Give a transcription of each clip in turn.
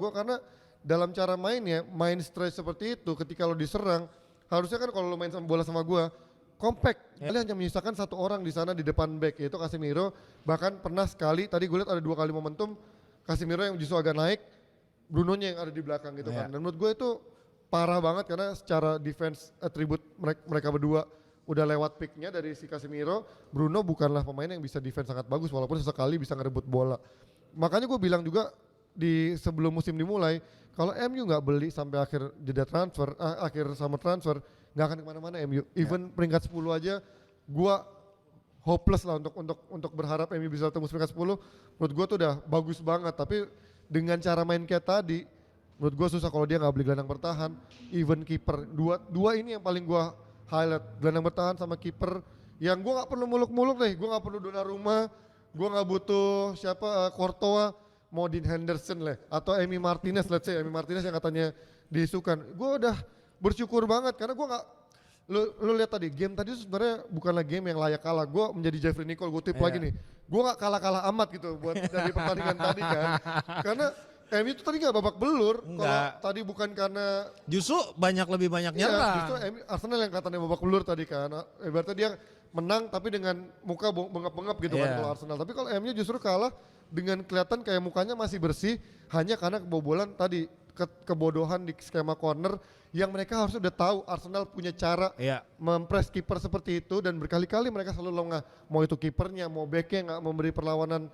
gue karena dalam cara mainnya, main stress seperti itu ketika lo diserang, harusnya kan kalau lo main sama bola sama gue, compact. Kalian hanya menyisakan satu orang di sana di depan back yaitu Casemiro. Bahkan pernah sekali, tadi gue lihat ada 2 kali momentum Casemiro yang justru agak naik, Bruno-nya yang ada di belakang gitu kan. Dan menurut gue itu parah banget karena secara defense atribut mereka berdua udah lewat picknya dari si Casemiro. Bruno bukanlah pemain yang bisa defense sangat bagus walaupun sesekali bisa ngerebut bola. Makanya gue bilang juga di sebelum musim dimulai, kalau MU nggak beli sampai akhir jeda transfer, akhir summer transfer, nggak akan kemana-mana MU. Even peringkat 10 aja, gue hopeless lah untuk berharap MU bisa tembus peringkat 10. Menurut gue tuh udah bagus banget. Tapi dengan cara main kayak tadi, menurut gue susah kalau dia nggak beli gelandang bertahan. Even kiper, dua ini yang paling gue highlight, gelandang bertahan sama kiper. Yang gue nggak perlu muluk-muluk deh, gue nggak perlu Donnarumma, gue nggak butuh siapa Courtois, mau Dean Henderson lah, atau Emi Martinez, let's say Emi Martinez yang katanya diisukan. Gue udah bersyukur banget karena gue nggak, lu lihat tadi game tadi sebenarnya bukanlah game yang layak kalah. Gue menjadi Jeffrey Nicole, gue tip lagi nih, gue nggak kalah-kalah amat gitu buat dari pertandingan tadi kan, karena MU itu tadi nggak babak belur. Kalau tadi bukan karena justru lebih banyak nyerang. Justru Arsenal yang katanya babak belur tadi kan. Berarti dia menang tapi dengan muka bengap-bengap gitu kan kalau Arsenal. Tapi kalau MU justru kalah dengan kelihatan kayak mukanya masih bersih hanya karena kebobolan tadi, kebodohan di skema corner yang mereka harus udah tahu Arsenal punya cara mempres kiper seperti itu dan berkali-kali mereka selalu lengah. Mau itu kipernya, mau backnya nggak memberi perlawanan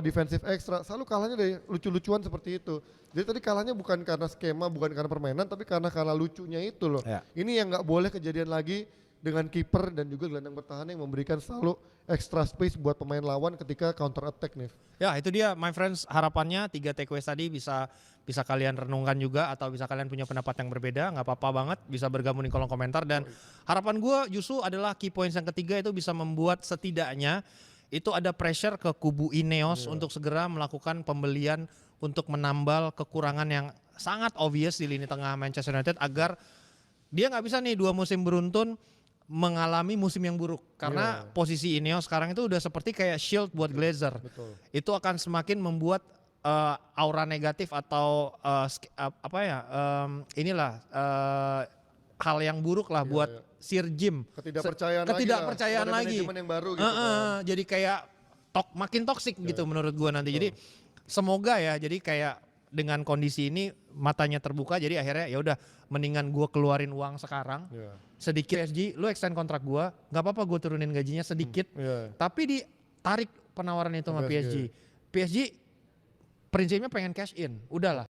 defensif ekstra, selalu kalahnya dari lucu-lucuan seperti itu. Jadi tadi kalahnya bukan karena skema, bukan karena permainan, tapi karena lucunya itu loh. Ini yang nggak boleh kejadian lagi dengan kiper dan juga gelandang bertahan yang memberikan selalu extra space buat pemain lawan ketika counter attack nih. Ya itu dia my friends, harapannya 3 takeaways tadi bisa kalian renungkan juga atau bisa kalian punya pendapat yang berbeda, nggak apa-apa banget, bisa bergabung di kolom komentar. Dan harapan gue justru adalah key points yang ketiga itu bisa membuat setidaknya itu ada pressure ke kubu Ineos untuk segera melakukan pembelian untuk menambal kekurangan yang sangat obvious di lini tengah Manchester United agar dia nggak bisa nih 2 musim beruntun mengalami musim yang buruk karena posisi Ineos sekarang itu udah seperti kayak shield buat Glazer. Itu akan semakin membuat aura negatif atau hal yang buruk lah buat Sir Jim. Ketidakpercayaan lagi. Yang baru gitu kan. Jadi kayak makin toksik gitu menurut gua nanti. Jadi semoga ya, jadi kayak dengan kondisi ini matanya terbuka, jadi akhirnya ya udah mendingan gua keluarin uang sekarang sedikit PSG, lu extend kontrak gua, nggak apa-apa gua turunin gajinya sedikit, tapi ditarik penawaran itu sama PSG. PSG prinsipnya pengen cash in, udahlah.